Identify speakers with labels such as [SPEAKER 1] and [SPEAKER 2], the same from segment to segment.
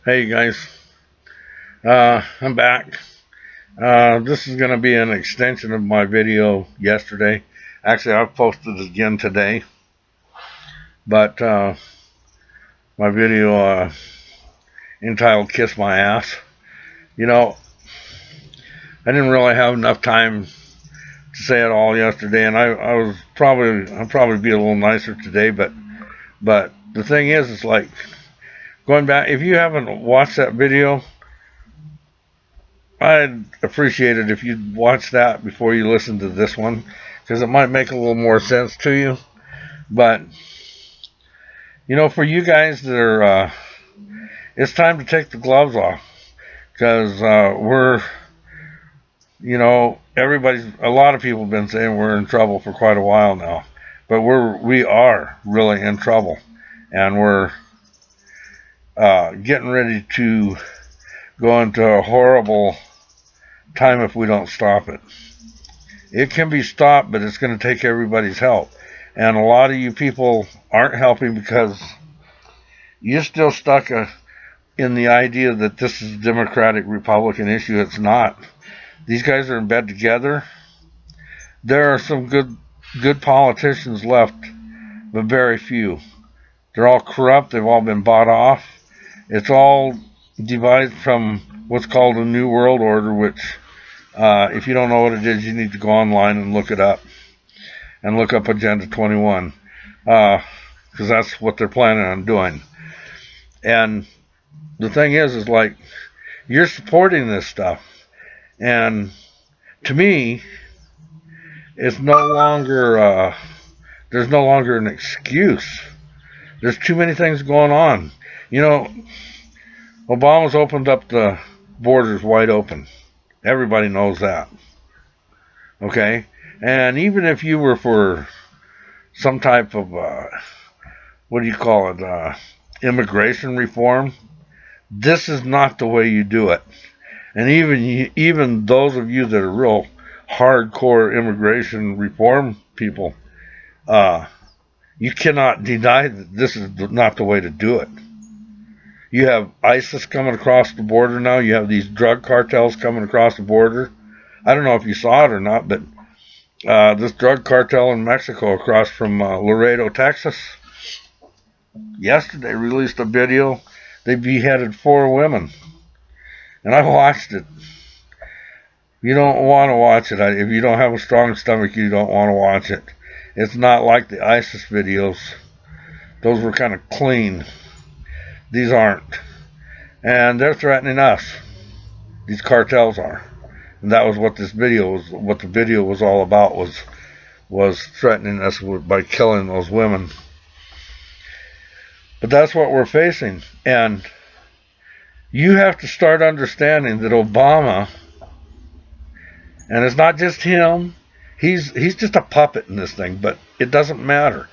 [SPEAKER 1] Hey guys, I'm back. This is going to be an extension of my video yesterday. Actually, I've posted it again today, but my video entitled Kiss My Ass. You know, I didn't really have enough time to say it all yesterday, and I'll probably be a little nicer today, but the thing is, it's like going back. If you haven't watched that video, I'd appreciate it if you'd watch that before you listen to this one, because it might make a little more sense to you. But for you guys that are, it's time to take the gloves off, because a lot of people have been saying we're in trouble for quite a while now, but we are really in trouble, and we're getting ready to go into a horrible time if we don't stop it. It can be stopped, but it's going to take everybody's help. And a lot of you people aren't helping because you're still stuck in the idea that this is a Democratic Republican issue. It's not. These guys are in bed together. There are some good politicians left, but very few. They're all corrupt. They've all been bought off. It's all devised from what's called a New World Order, which if you don't know what it is, you need to go online and look it up. And look up Agenda 21. Because that's what they're planning on doing. And the thing is like, you're supporting this stuff. And to me, it's no longer, there's no longer an excuse. There's too many things going on. Obama's opened up the borders wide open. Everybody knows that. Okay? And even if you were for some type of, immigration reform, this is not the way you do it. And even those of you that are real hardcore immigration reform people, you cannot deny that this is not the way to do it. You have ISIS coming across the border now. You have these drug cartels coming across the border. I don't know if you saw it or not, but this drug cartel in Mexico across from Laredo, Texas, yesterday released a video. They beheaded 4 women. And I watched it. You don't want to watch it. If you don't have a strong stomach, you don't want to watch it. It's not like the ISIS videos. Those were kind of clean. These aren't. And they're threatening us. These cartels are. And that was what what the video was all about, was threatening us by killing those women. But that's what we're facing. And you have to start understanding that Obama, and it's not just him, he's just a puppet in this thing, but it doesn't matter.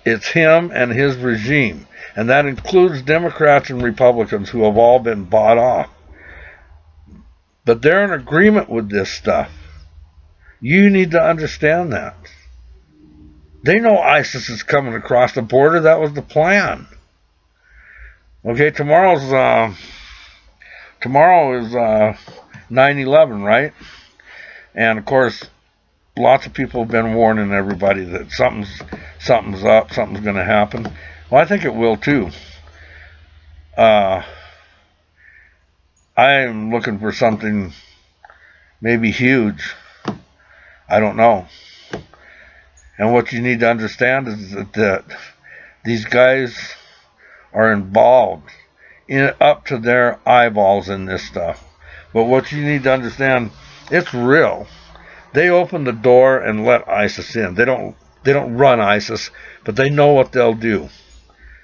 [SPEAKER 1] It's him and his regime. And that includes Democrats and Republicans who have all been bought off. But they're in agreement with this stuff. You need to understand that. They know ISIS is coming across the border. That was the plan. Okay, tomorrow is 9/11, right? And of course, lots of people have been warning everybody that something's up, something's going to happen. Well, I think it will too. I am looking for something maybe huge. I don't know. And what you need to understand is that these guys are involved up to their eyeballs in this stuff. But what you need to understand, it's real. They open the door and let ISIS in. They don't run ISIS, but they know what they'll do.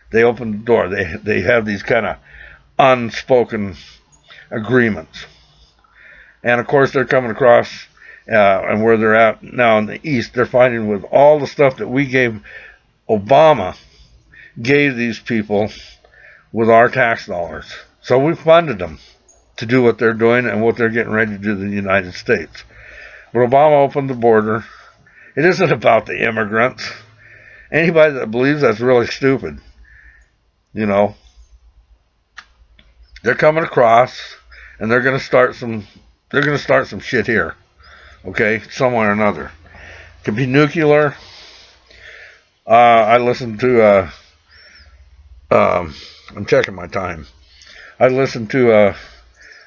[SPEAKER 1] They open the door. They have these kind of unspoken agreements. And of course they're coming across and where they're at now in the east, they're fighting with all the stuff that we gave Obama gave these people with our tax dollars. So we funded them to do what they're doing and what they're getting ready to do in the United States. But Obama opened the border. It isn't about the immigrants. Anybody that believes that's really stupid. They're coming across, and they're going to start some. They're going to start some shit here, okay, somewhere or another. It could be nuclear. I listened to. I'm checking my time. I listened to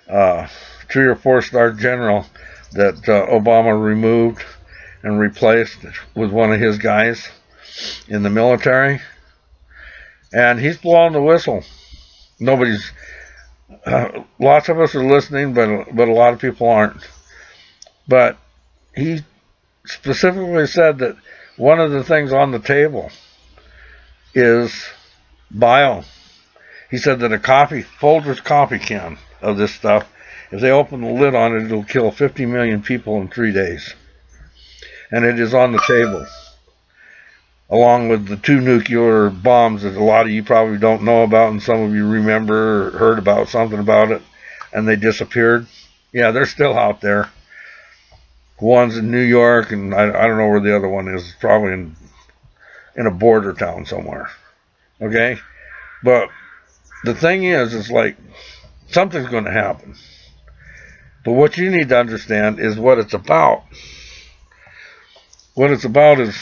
[SPEAKER 1] a 3 or 4 star general that Obama removed and replaced with one of his guys in the military, and he's blowing the whistle. Nobody's. Lots of us are listening, but a lot of people aren't. But he specifically said that one of the things on the table is bio. He said that a Folgers coffee can of this stuff, if they open the lid on it, it'll kill 50 million people in 3 days. And it is on the table, along with the 2 nuclear bombs that a lot of you probably don't know about, and some of you remember or heard about something about it, and they disappeared. Yeah, they're still out there. One's in New York, and I don't know where the other one is. It's probably in a border town somewhere. Okay? But the thing is, it's like, something's going to happen. But what you need to understand is what it's about. What it's about is,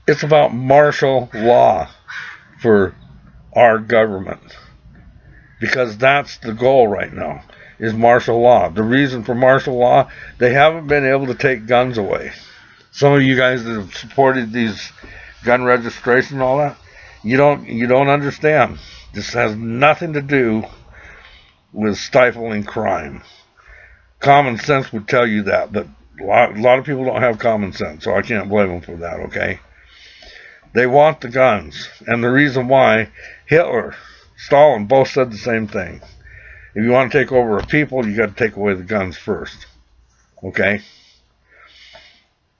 [SPEAKER 1] it's about martial law for our government. Because that's the goal right now, is martial law. The reason for martial law, they haven't been able to take guns away. Some of you guys that have supported these gun registration and all that, you don't understand. This has nothing to do with stifling crime. Common sense would tell you that, but a lot of people don't have common sense, so I can't blame them for that, okay? They want the guns, and the reason why, Hitler, Stalin both said the same thing. If you want to take over a people, you got to take away the guns first, okay?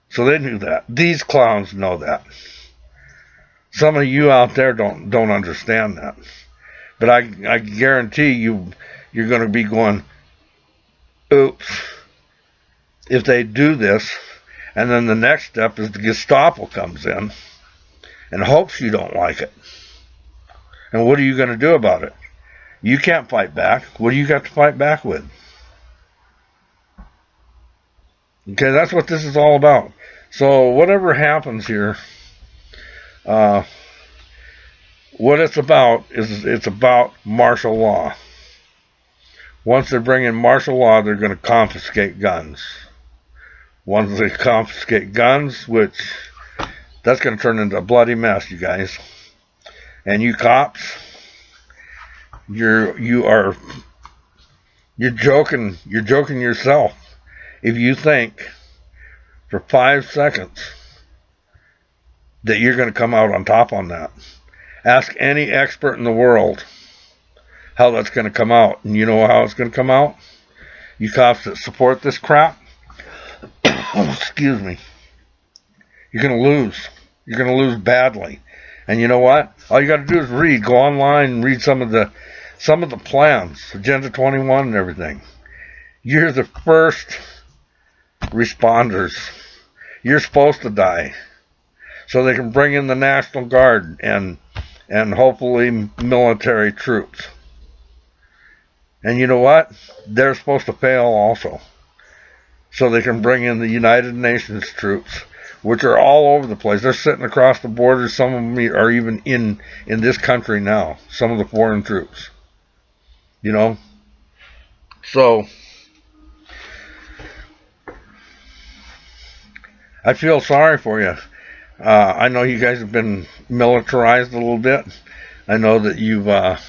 [SPEAKER 1] So they knew that. These clowns know that. Some of you out there don't understand that. But I guarantee you're going to be going, oops, if they do this, and then the next step is the Gestapo comes in and hopes you don't like it. And what are you going to do about it? You can't fight back. What do you got to fight back with? Okay, that's what this is all about. So whatever happens here, what it's about is it's about martial law. Once they bring in martial law, they're going to confiscate guns. Once they confiscate guns, which that's going to turn into a bloody mess, you guys. And you cops, you're joking yourself if you think for 5 seconds that you're going to come out on top on that. Ask any expert in the world how that's going to come out. And you know how it's going to come out? You cops that support this crap, excuse me, you're going to lose. You're going to lose badly. And you know what? All you got to do is read. Go online and read some of the plans, Agenda 21 and everything. You're the first responders. You're supposed to die, so they can bring in the National Guard and hopefully military troops. And you know what? They're supposed to fail also, so they can bring in the United Nations troops, which are all over the place. They're sitting across the border. Some of them are even in this country now, some of the foreign troops. You know? So I feel sorry for you. I know you guys have been militarized a little bit. I know that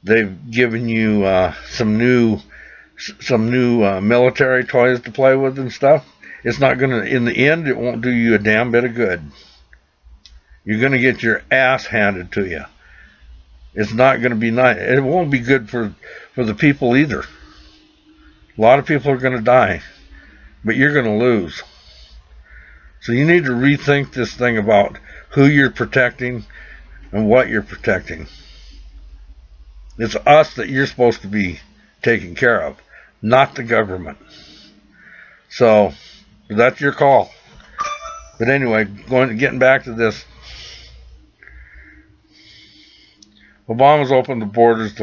[SPEAKER 1] they've given you some new military toys to play with and stuff. It's not gonna, in the end, it won't do you a damn bit of good. You're gonna get your ass handed to you. It's not gonna be nice. It won't be good for the people either. A lot of people are gonna die, but you're gonna lose. So you need to rethink this thing about who you're protecting and what you're protecting. It's us that you're supposed to be taking care of, not the government. So that's your call. But anyway, getting back to this. Obama's opened the borders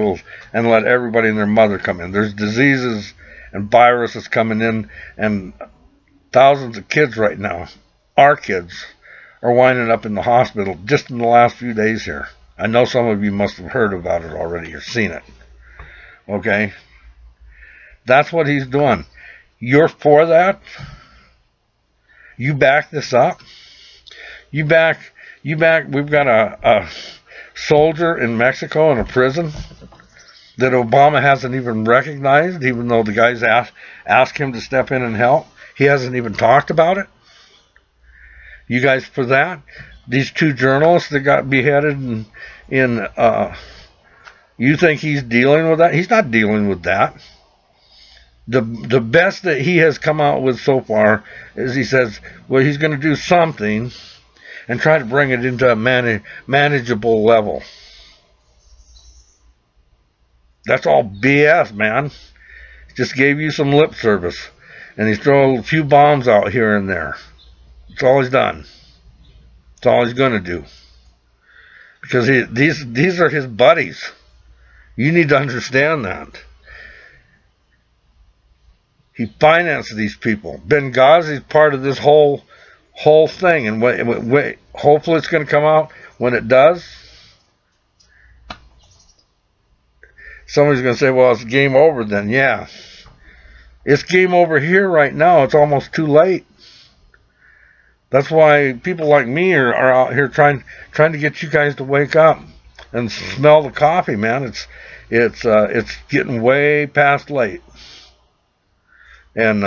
[SPEAKER 1] and let everybody and their mother come in. There's diseases and viruses coming in, and thousands of kids right now, our kids, are winding up in the hospital just in the last few days here. I know some of you must have heard about it already or seen it. Okay? That's what he's doing. You're for that? You back this up? You back, we've got a soldier in Mexico in a prison that Obama hasn't even recognized, even though the guys asked him to step in and help. He hasn't even talked about it. You guys for that? These 2 journalists that got beheaded you think he's dealing with that? He's not dealing with that. The best that he has come out with so far is he says, well, he's going to do something and try to bring it into a manageable level. That's all BS, man. He just gave you some lip service, and he's thrown a few bombs out here and there. That's all he's done. That's all he's going to do. Because these are his buddies. You need to understand that. He financed these people. Benghazi's part of this whole thing, and hopefully it's going to come out. When it does, somebody's going to say, well, it's game over then. Yeah. It's game over here right now. It's almost too late. That's why people like me are out here trying to get you guys to wake up and smell the coffee, man. It's getting way past late. And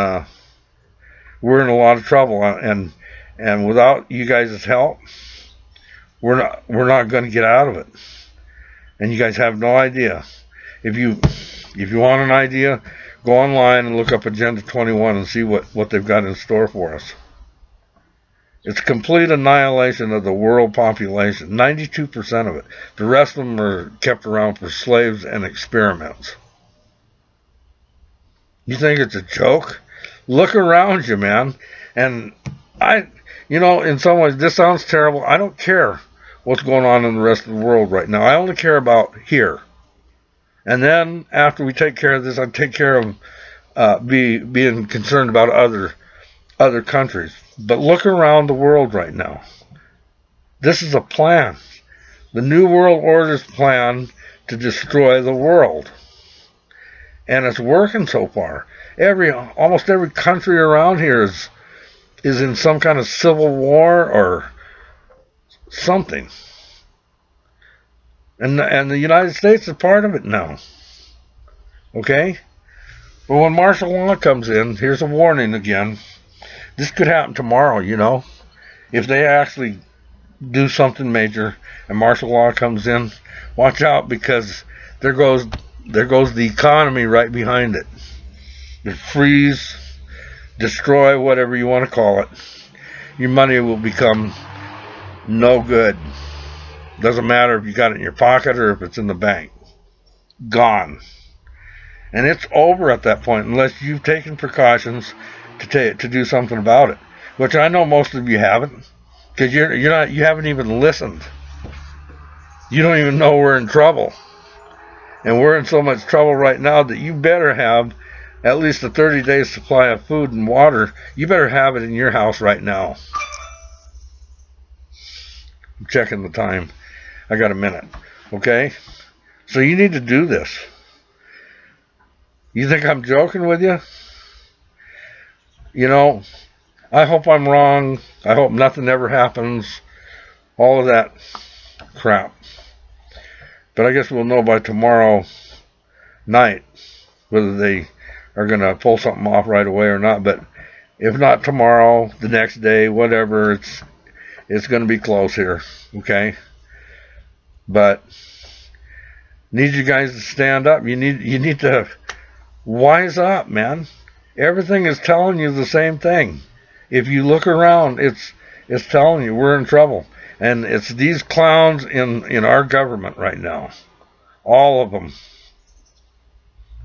[SPEAKER 1] we're in a lot of trouble, and without you guys' help, we're not going to get out of it. And you guys have no idea. If you want an idea, go online and look up Agenda 21 and see what they've got in store for us. It's complete annihilation of the world population, 92% of it. The rest of them are kept around for slaves and experiments. You think it's a joke? Look around you, man. And in some ways, this sounds terrible. I don't care what's going on in the rest of the world right now. I only care about here. And then after we take care of this, I take care of being concerned about other countries. But look around the world right now. This is a plan. The New World Order's plan to destroy the world. And it's working so far. Almost every country around here is in some kind of civil war or something. And the United States is part of it now. Okay? But when martial law comes in, here's a warning again. This could happen tomorrow, If they actually do something major and martial law comes in, watch out, because there goes the economy right behind it. It freeze, destroy, whatever you want to call it. Your money will become no good. Doesn't matter if you got it in your pocket or if it's in the bank. Gone. And it's over at that point unless you've taken precautions to do something about it, which I know most of you haven't, because you haven't even listened. You don't even know we're in trouble, and we're in so much trouble right now that you better have at least a 30-day supply of food and water. You better have it in your house right now. I'm checking the time. I got a minute. Okay, so you need to do this. You think I'm joking with you? I hope I'm wrong. I hope nothing ever happens. All of that crap. But I guess we'll know by tomorrow night whether they are going to pull something off right away or not. But if not tomorrow, the next day, whatever, it's going to be close here. Okay? But need you guys to stand up. You need to wise up, man. Everything is telling you the same thing. If you look around, it's telling you we're in trouble. And it's these clowns in our government right now. All of them.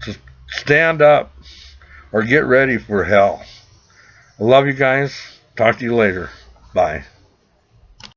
[SPEAKER 1] Just stand up or get ready for hell. I love you guys. Talk to you later. Bye.